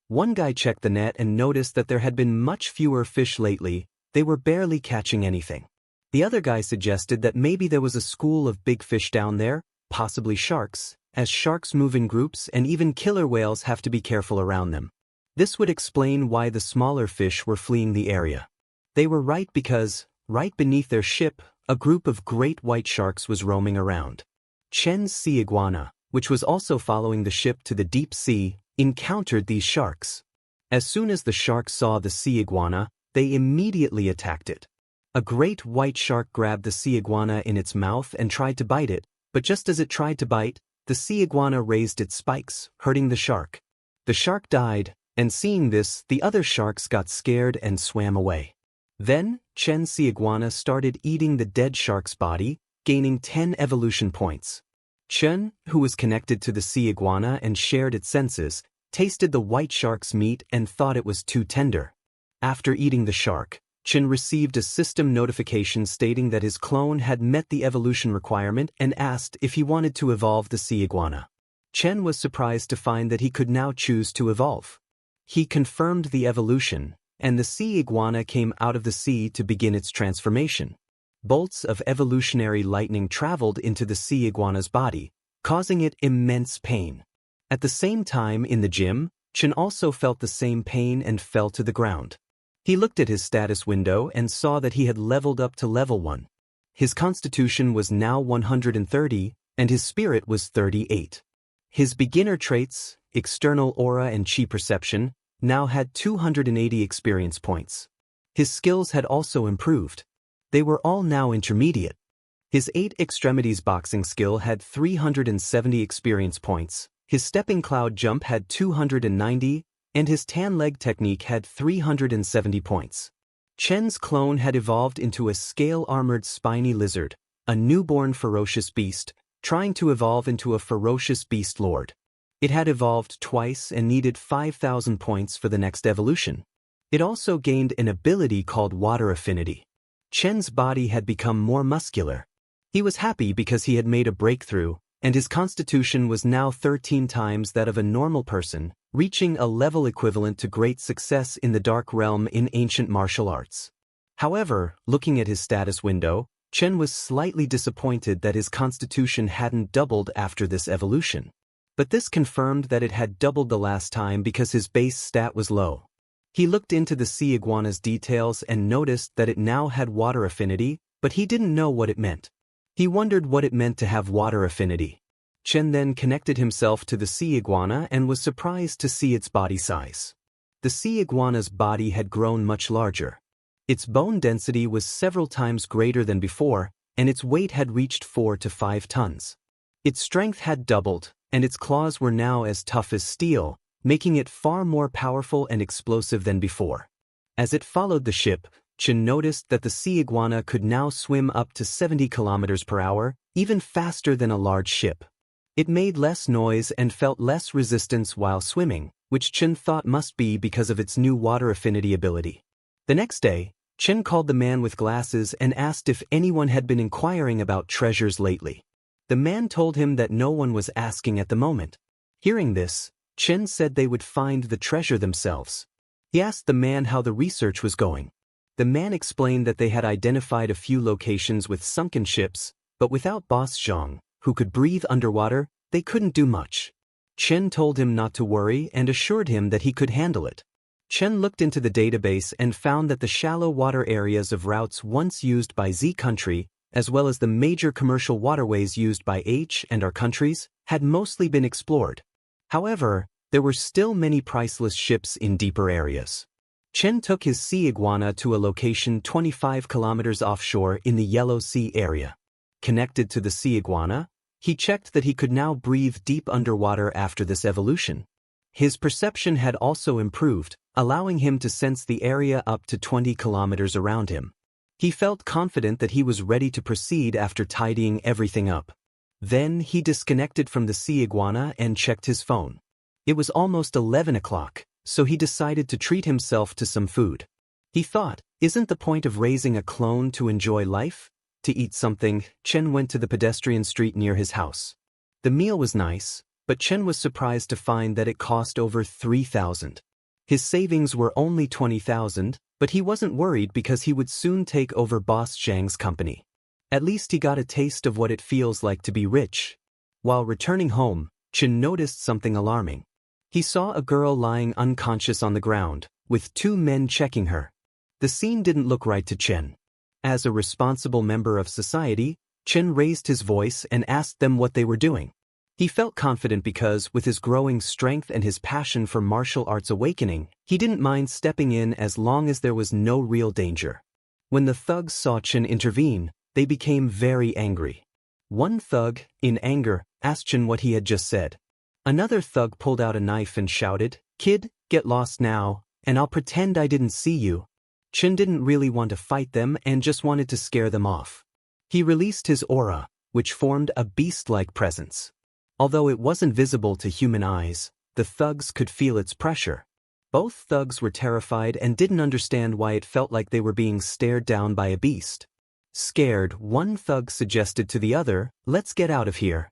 One guy checked the net and noticed that there had been much fewer fish lately. They were barely catching anything. The other guy suggested that maybe there was a school of big fish down there, possibly sharks, as sharks move in groups and even killer whales have to be careful around them. This would explain why the smaller fish were fleeing the area. They were right because, right beneath their ship, a group of great white sharks was roaming around. Chen's sea iguana, which was also following the ship to the deep sea, encountered these sharks. As soon as the sharks saw the sea iguana, they immediately attacked it. A great white shark grabbed the sea iguana in its mouth and tried to bite it, but just as it tried to bite, the sea iguana raised its spikes, hurting the shark. The shark died, and seeing this, the other sharks got scared and swam away. Then, Chen's sea iguana started eating the dead shark's body, gaining 10 evolution points. Chen, who was connected to the sea iguana and shared its senses, tasted the white shark's meat and thought it was too tender. After eating the shark, Chen received a system notification stating that his clone had met the evolution requirement and asked if he wanted to evolve the sea iguana. Chen was surprised to find that he could now choose to evolve. He confirmed the evolution, and the sea iguana came out of the sea to begin its transformation. Bolts of evolutionary lightning traveled into the sea iguana's body, causing it immense pain. At the same time in the gym, Chen also felt the same pain and fell to the ground. He looked at his status window and saw that he had leveled up to level 1. His constitution was now 130, and his spirit was 38. His beginner traits, external aura and chi perception, now had 280 experience points. His skills had also improved. They were all now intermediate. His 8 extremities boxing skill had 370 experience points, his stepping cloud jump had 290, and his tan leg technique had 370 points. Chen's clone had evolved into a scale-armored spiny lizard, a newborn ferocious beast, trying to evolve into a ferocious beast lord. It had evolved twice and needed 5,000 points for the next evolution. It also gained an ability called water affinity. Chen's body had become more muscular. He was happy because he had made a breakthrough, and his constitution was now 13 times that of a normal person, reaching a level equivalent to great success in the dark realm in ancient martial arts. However, looking at his status window, Chen was slightly disappointed that his constitution hadn't doubled after this evolution. But this confirmed that it had doubled the last time because his base stat was low. He looked into the sea iguana's details and noticed that it now had water affinity, but he didn't know what it meant. He wondered what it meant to have water affinity. Chen then connected himself to the sea iguana and was surprised to see its body size. The sea iguana's body had grown much larger. Its bone density was several times greater than before, and its weight had reached 4 to 5 tons. Its strength had doubled, and its claws were now as tough as steel, making it far more powerful and explosive than before. As it followed the ship, Chen noticed that the sea iguana could now swim up to 70 kilometers per hour, even faster than a large ship. It made less noise and felt less resistance while swimming, which Chen thought must be because of its new water affinity ability. The next day, Chen called the man with glasses and asked if anyone had been inquiring about treasures lately. The man told him that no one was asking at the moment. Hearing this, Chen said they would find the treasure themselves. He asked the man how the research was going. The man explained that they had identified a few locations with sunken ships, but without Boss Zhang, who could breathe underwater, they couldn't do much. Chen told him not to worry and assured him that he could handle it. Chen looked into the database and found that the shallow water areas of routes once used by Z country, as well as the major commercial waterways used by H and our countries, had mostly been explored. However, there were still many priceless ships in deeper areas. Chen took his sea iguana to a location 25 kilometers offshore in the Yellow Sea area. Connected to the sea iguana, he checked that he could now breathe deep underwater after this evolution. His perception had also improved, allowing him to sense the area up to 20 kilometers around him. He felt confident that he was ready to proceed after tidying everything up. Then he disconnected from the sea iguana and checked his phone. It was almost 11 o'clock, so he decided to treat himself to some food. He thought, isn't the point of raising a clone to enjoy life? To eat something, Chen went to the pedestrian street near his house. The meal was nice, but Chen was surprised to find that it cost over 3,000. His savings were only 20,000, but he wasn't worried because he would soon take over Boss Zhang's company. At least he got a taste of what it feels like to be rich. While returning home, Chen noticed something alarming. He saw a girl lying unconscious on the ground, with 2 men checking her. The scene didn't look right to Chen. As a responsible member of society, Chen raised his voice and asked them what they were doing. He felt confident because, with his growing strength and his passion for martial arts awakening, he didn't mind stepping in as long as there was no real danger. When the thugs saw Chen intervene, they became very angry. One thug, in anger, asked Chen what he had just said. Another thug pulled out a knife and shouted, "Kid, get lost now, and I'll pretend I didn't see you." Chen didn't really want to fight them and just wanted to scare them off. He released his aura, which formed a beast-like presence. Although it wasn't visible to human eyes, the thugs could feel its pressure. Both thugs were terrified and didn't understand why it felt like they were being stared down by a beast. Scared, one thug suggested to the other, "Let's get out of here."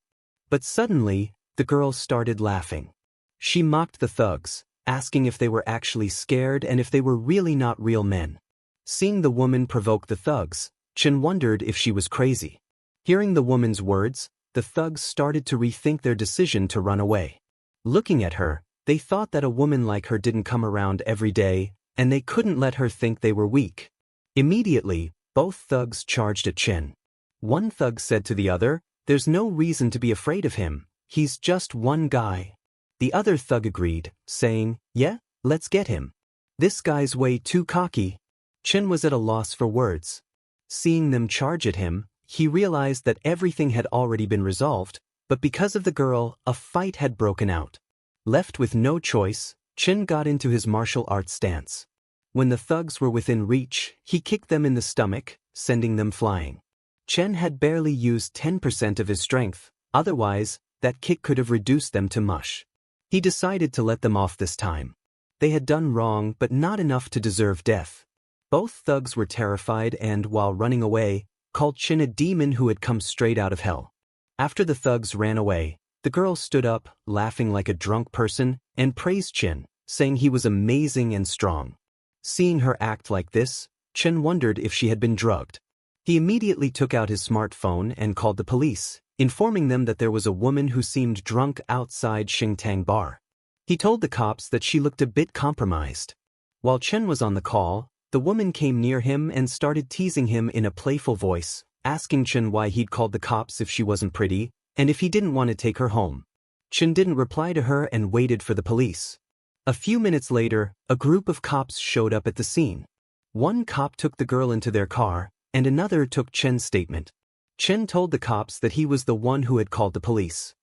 But suddenly, the girl started laughing. She mocked the thugs, asking if they were actually scared and if they were really not real men. Seeing the woman provoke the thugs, Chen wondered if she was crazy. Hearing the woman's words, the thugs started to rethink their decision to run away. Looking at her, they thought that a woman like her didn't come around every day, and they couldn't let her think they were weak. Immediately, both thugs charged at Chen. One thug said to the other, "There's no reason to be afraid of him, he's just one guy." The other thug agreed, saying, "Yeah, let's get him. This guy's way too cocky." Chen was at a loss for words. Seeing them charge at him, he realized that everything had already been resolved, but because of the girl, a fight had broken out. Left with no choice, Chen got into his martial arts stance. When the thugs were within reach, he kicked them in the stomach, sending them flying. Chen had barely used 10% of his strength, otherwise, that kick could have reduced them to mush. He decided to let them off this time. They had done wrong but not enough to deserve death. Both thugs were terrified and, while running away, called Chen a demon who had come straight out of hell. After the thugs ran away, the girl stood up, laughing like a drunk person, and praised Chen, saying he was amazing and strong. Seeing her act like this, Chen wondered if she had been drugged. He immediately took out his smartphone and called the police, informing them that there was a woman who seemed drunk outside Xingtang Bar. He told the cops that she looked a bit compromised. While Chen was on the call, the woman came near him and started teasing him in a playful voice, asking Chen why he'd called the cops if she wasn't pretty, and if he didn't want to take her home. Chen didn't reply to her and waited for the police. A few minutes later, a group of cops showed up at the scene. One cop took the girl into their car, and another took Chen's statement. Chen told the cops that he was the one who had called the police.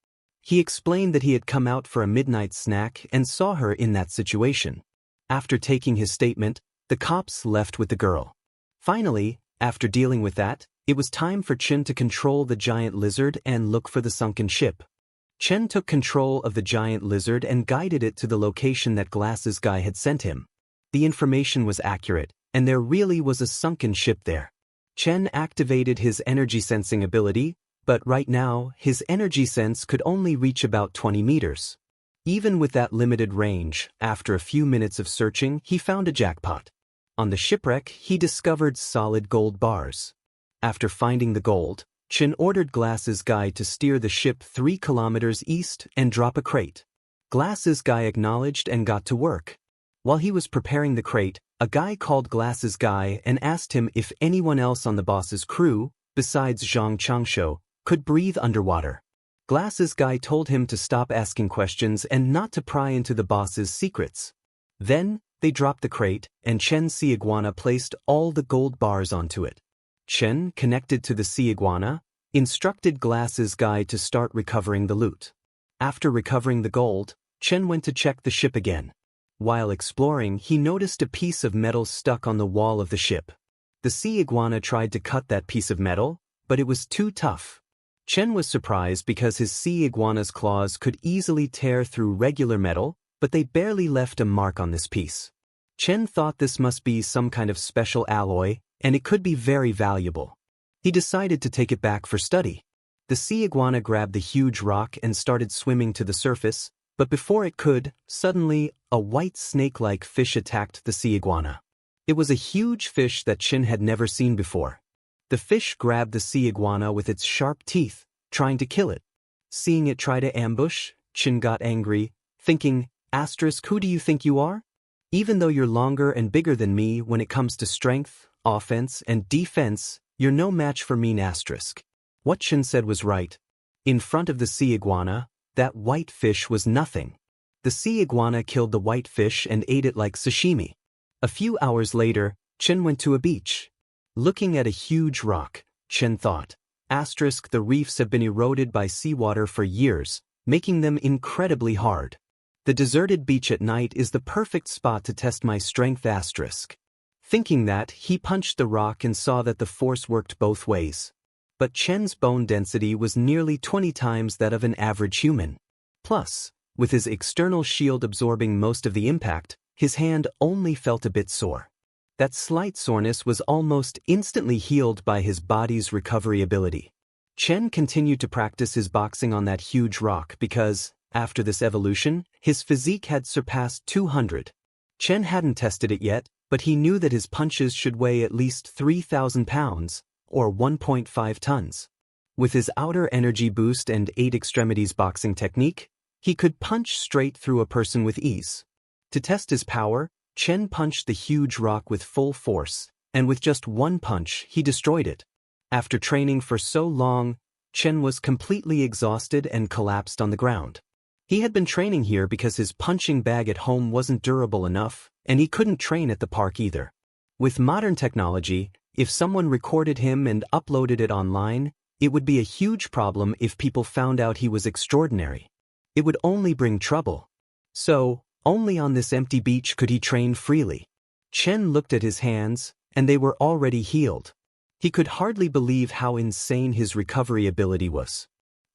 He explained that he had come out for a midnight snack and saw her in that situation. After taking his statement, the cops left with the girl. Finally, after dealing with that, it was time for Chen to control the giant lizard and look for the sunken ship. Chen took control of the giant lizard and guided it to the location that Glasses Guy had sent him. The information was accurate, and there really was a sunken ship there. Chen activated his energy sensing ability, but right now, his energy sense could only reach about 20 meters. Even with that limited range, after a few minutes of searching, he found a jackpot. On the shipwreck, he discovered solid gold bars. After finding the gold, Chen ordered Glasses Guy to steer the ship 3 kilometers east and drop a crate. Glasses Guy acknowledged and got to work. While he was preparing the crate, a guy called Glasses Guy and asked him if anyone else on the boss's crew, besides Zhang Changshu, could breathe underwater. Glasses Guy told him to stop asking questions and not to pry into the boss's secrets. Then, they dropped the crate, and Chen's sea iguana placed all the gold bars onto it. Chen, connected to the sea iguana, instructed Glasses Guy to start recovering the loot. After recovering the gold, Chen went to check the ship again. While exploring, he noticed a piece of metal stuck on the wall of the ship. The sea iguana tried to cut that piece of metal, but it was too tough. Chen was surprised because his sea iguana's claws could easily tear through regular metal, but they barely left a mark on this piece. Chen thought this must be some kind of special alloy, and it could be very valuable. He decided to take it back for study. The sea iguana grabbed the huge rock and started swimming to the surface, but before it could, suddenly, a white snake-like fish attacked the sea iguana. It was a huge fish that Chen had never seen before. The fish grabbed the sea iguana with its sharp teeth, trying to kill it. Seeing it try to ambush, Chen got angry, thinking, "Who do you think you are? Even though you're longer and bigger than me when it comes to strength, offense, and defense, you're no match for me." What Chen said was right. In front of the sea iguana, that white fish was nothing. The sea iguana killed the white fish and ate it like sashimi. A few hours later, Chen went to a beach. Looking at a huge rock, Chen thought, "The reefs have been eroded by seawater for years, making them incredibly hard. The deserted beach at night is the perfect spot to test my strength." Thinking that, he punched the rock and saw that the force worked both ways. But Chen's bone density was nearly 20 times that of an average human. Plus, with his external shield absorbing most of the impact, his hand only felt a bit sore. That slight soreness was almost instantly healed by his body's recovery ability. Chen continued to practice his boxing on that huge rock because, after this evolution, his physique had surpassed 200. Chen hadn't tested it yet, but he knew that his punches should weigh at least 3,000 pounds, or 1.5 tons. With his outer energy boost and 8 extremities boxing technique, he could punch straight through a person with ease. To test his power, Chen punched the huge rock with full force, and with just one punch, he destroyed it. After training for so long, Chen was completely exhausted and collapsed on the ground. He had been training here because his punching bag at home wasn't durable enough, and he couldn't train at the park either. With modern technology, if someone recorded him and uploaded it online, it would be a huge problem if people found out he was extraordinary. It would only bring trouble. So, only on this empty beach could he train freely. Chen looked at his hands, and they were already healed. He could hardly believe how insane his recovery ability was.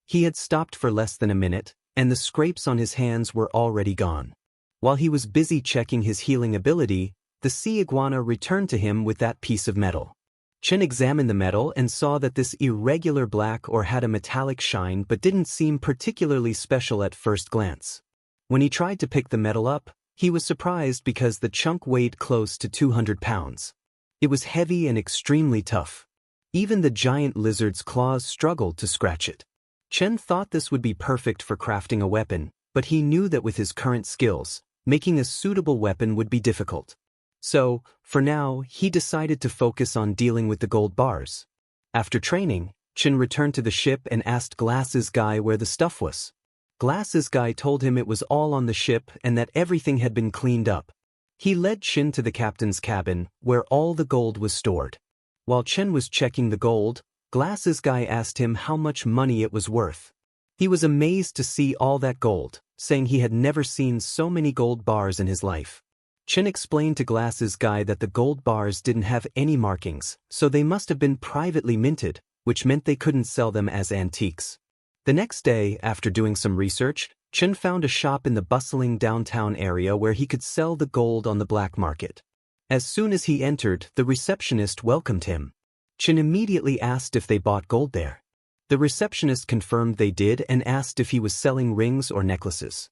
He had stopped for less than a minute, and the scrapes on his hands were already gone. While he was busy checking his healing ability, the sea iguana returned to him with that piece of metal. Chen examined the metal and saw that this irregular black ore had a metallic shine but didn't seem particularly special at first glance. When he tried to pick the metal up, he was surprised because the chunk weighed close to 200 pounds. It was heavy and extremely tough. Even the giant lizard's claws struggled to scratch it. Chen thought this would be perfect for crafting a weapon, but he knew that with his current skills, making a suitable weapon would be difficult. So, for now, he decided to focus on dealing with the gold bars. After training, Chen returned to the ship and asked Glasses Guy where the stuff was. Glasses Guy told him it was all on the ship and that everything had been cleaned up. He led Chen to the captain's cabin, where all the gold was stored. While Chen was checking the gold, Glasses Guy asked him how much money it was worth. He was amazed to see all that gold, saying he had never seen so many gold bars in his life. Chen explained to Glasses Guy that the gold bars didn't have any markings, so they must have been privately minted, which meant they couldn't sell them as antiques. The next day, after doing some research, Chen found a shop in the bustling downtown area where he could sell the gold on the black market. As soon as he entered, the receptionist welcomed him. Chen immediately asked if they bought gold there. The receptionist confirmed they did and asked if he was selling rings or necklaces.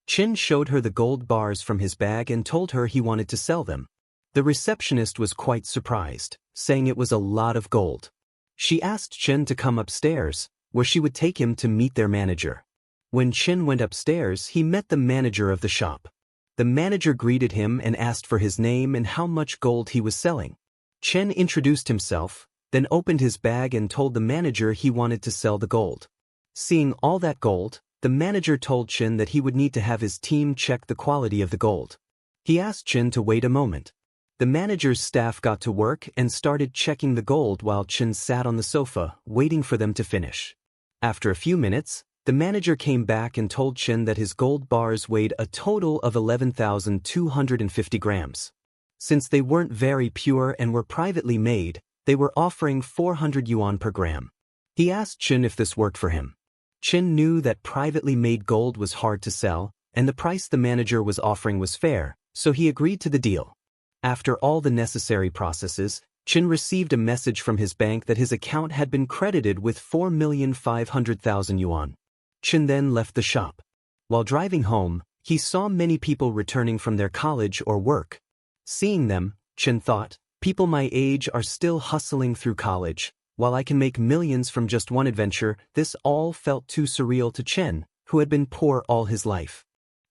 Chen showed her the gold bars from his bag and told her he wanted to sell them. The receptionist was quite surprised, saying it was a lot of gold. She asked Chen to come upstairs, where she would take him to meet their manager. When Chen went upstairs, he met the manager of the shop. The manager greeted him and asked for his name and how much gold he was selling. Chen introduced himself, then opened his bag and told the manager he wanted to sell the gold. Seeing all that gold, the manager told Chen that he would need to have his team check the quality of the gold. He asked Chen to wait a moment. The manager's staff got to work and started checking the gold while Chen sat on the sofa, waiting for them to finish. After a few minutes, the manager came back and told Chen that his gold bars weighed a total of 11,250 grams. Since they weren't very pure and were privately made, they were offering 400 yuan per gram. He asked Chen if this worked for him. Chen knew that privately made gold was hard to sell, and the price the manager was offering was fair, so he agreed to the deal. After all the necessary processes, Chen received a message from his bank that his account had been credited with 4,500,000 yuan. Chen then left the shop. While driving home, he saw many people returning from their college or work. Seeing them, Chen thought, people my age are still hustling through college. While I can make millions from just one adventure, this all felt too surreal to Chen, who had been poor all his life.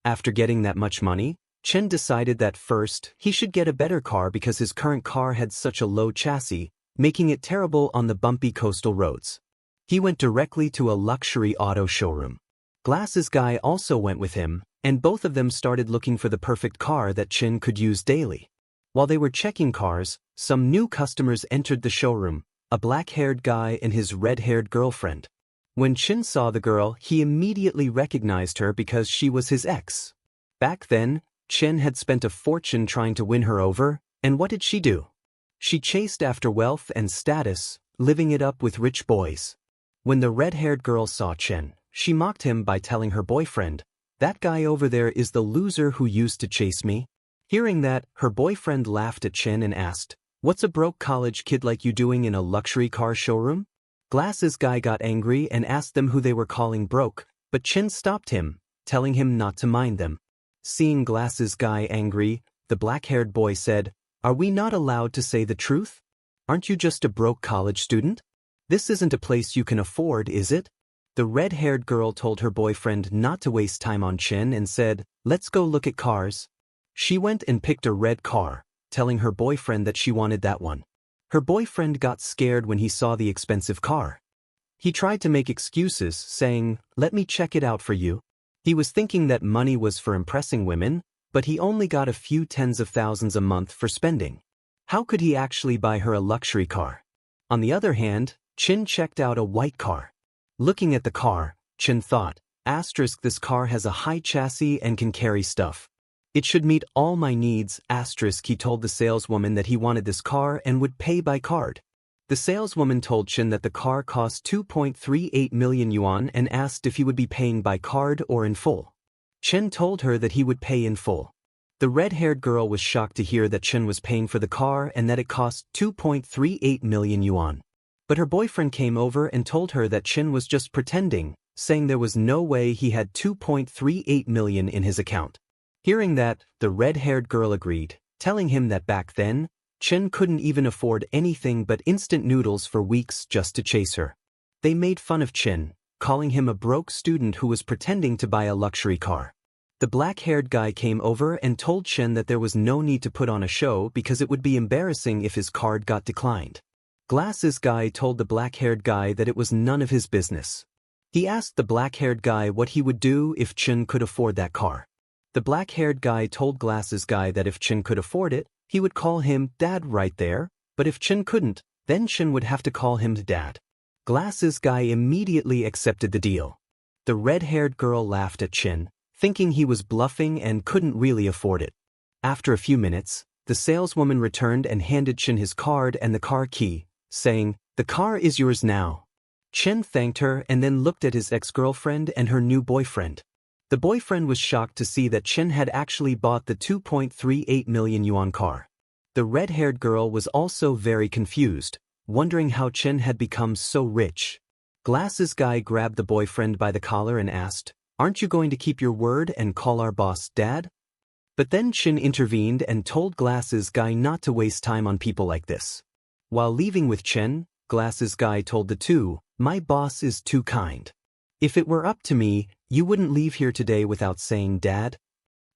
After getting that much money, Chen decided that first, he should get a better car because his current car had such a low chassis, making it terrible on the bumpy coastal roads. He went directly to a luxury auto showroom. Glasses Guy also went with him, and both of them started looking for the perfect car that Chen could use daily. While they were checking cars, some new customers entered the showroom, a black-haired guy and his red-haired girlfriend. When Chen saw the girl, he immediately recognized her because she was his ex. Back then, Chen had spent a fortune trying to win her over, and what did she do? She chased after wealth and status, living it up with rich boys. When the red-haired girl saw Chen, she mocked him by telling her boyfriend, "That guy over there is the loser who used to chase me." Hearing that, her boyfriend laughed at Chen and asked, "What's a broke college kid like you doing in a luxury car showroom?" Glasses Guy got angry and asked them who they were calling broke, but Chen stopped him, telling him not to mind them. Seeing Glasses Guy angry, the black-haired boy said, "Are we not allowed to say the truth? Aren't you just a broke college student? This isn't a place you can afford, is it?" The red-haired girl told her boyfriend not to waste time on Chen and said, "Let's go look at cars." She went and picked a red car, telling her boyfriend that she wanted that one. Her boyfriend got scared when he saw the expensive car. He tried to make excuses, saying, "Let me check it out for you." He was thinking that money was for impressing women, but he only got a few tens of thousands a month for spending. How could he actually buy her a luxury car? On the other hand, Chen checked out a white car. Looking at the car, Chen thought, "Asterisk, this car has a high chassis and can carry stuff." It should meet all my needs, asterisk. He told the saleswoman that he wanted this car and would pay by card. The saleswoman told Chin that the car cost 2.38 million yuan and asked if he would be paying by card or in full. Chin told her that he would pay in full. The red-haired girl was shocked to hear that Chin was paying for the car and that it cost 2.38 million yuan. But her boyfriend came over and told her that Chin was just pretending, saying there was no way he had 2.38 million in his account. Hearing that, the red-haired girl agreed, telling him that back then, Chin couldn't even afford anything but instant noodles for weeks just to chase her. They made fun of Chin, calling him a broke student who was pretending to buy a luxury car. The black-haired guy came over and told Chin that there was no need to put on a show because it would be embarrassing if his card got declined. Glasses guy told the black-haired guy that it was none of his business. He asked the black-haired guy what he would do if Chin could afford that car. The black-haired guy told Glasses guy that if Chin could afford it, he would call him Dad right there, but if Chin couldn't, then Chin would have to call him Dad. Glasses guy immediately accepted the deal. The red-haired girl laughed at Chin, thinking he was bluffing and couldn't really afford it. After a few minutes, the saleswoman returned and handed Chin his card and the car key, saying, "The car is yours now." Chin thanked her and then looked at his ex-girlfriend and her new boyfriend. The boyfriend was shocked to see that Chin had actually bought the 2.38 million yuan car. The red-haired girl was also very confused, wondering how Chin had become so rich. Glasses guy grabbed the boyfriend by the collar and asked, "Aren't you going to keep your word and call our boss Dad?" But then Chin intervened and told Glasses guy not to waste time on people like this. While leaving with Chin, Glasses guy told the two, "My boss is too kind. If it were up to me, you wouldn't leave here today without saying Dad."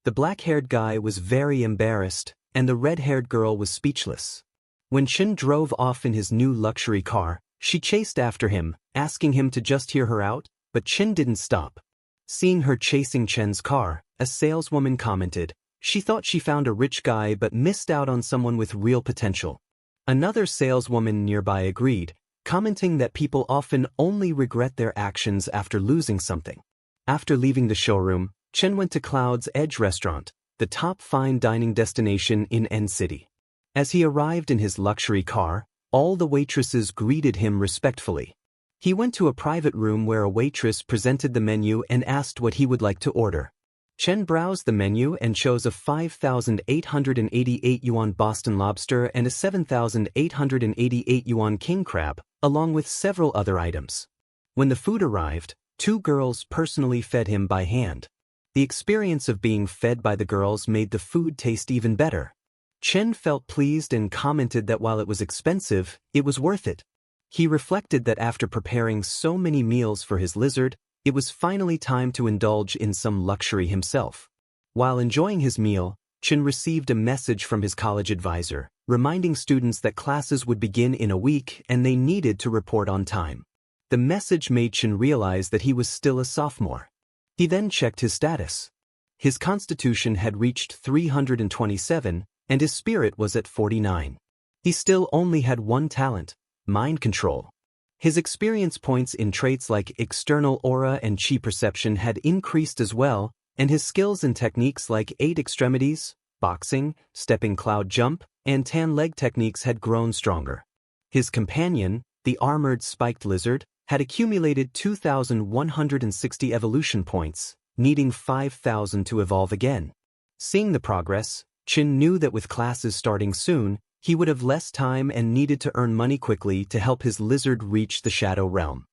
The black-haired guy was very embarrassed, and the red-haired girl was speechless. When Chin drove off in his new luxury car, she chased after him, asking him to just hear her out, but Chin didn't stop. Seeing her chasing Chin's car, a saleswoman commented, she thought she found a rich guy but missed out on someone with real potential. Another saleswoman nearby agreed, commenting that people often only regret their actions after losing something. After leaving the showroom, Chin went to Cloud's Edge restaurant, the top fine dining destination in N City. As he arrived in his luxury car, all the waitresses greeted him respectfully. He went to a private room where a waitress presented the menu and asked what he would like to order. Chen browsed the menu and chose a 5,888 yuan Boston lobster and a 7,888 yuan king crab, along with several other items. When the food arrived, two girls personally fed him by hand. The experience of being fed by the girls made the food taste even better. Chen felt pleased and commented that while it was expensive, it was worth it. He reflected that after preparing so many meals for his lizard, it was finally time to indulge in some luxury himself. While enjoying his meal, Chen received a message from his college advisor, reminding students that classes would begin in a week and they needed to report on time. The message made Chen realize that he was still a sophomore. He then checked his status. His constitution had reached 327, and his spirit was at 49. He still only had one talent: mind control. His experience points in traits like external aura and chi perception had increased as well, and his skills and techniques like 8 extremities, boxing, stepping cloud jump, and tan leg techniques had grown stronger. His companion, the armored spiked lizard, had accumulated 2,160 evolution points, needing 5,000 to evolve again. Seeing the progress, Chen knew that with classes starting soon, he would have less time and needed to earn money quickly to help his lizard reach the Shadow Realm.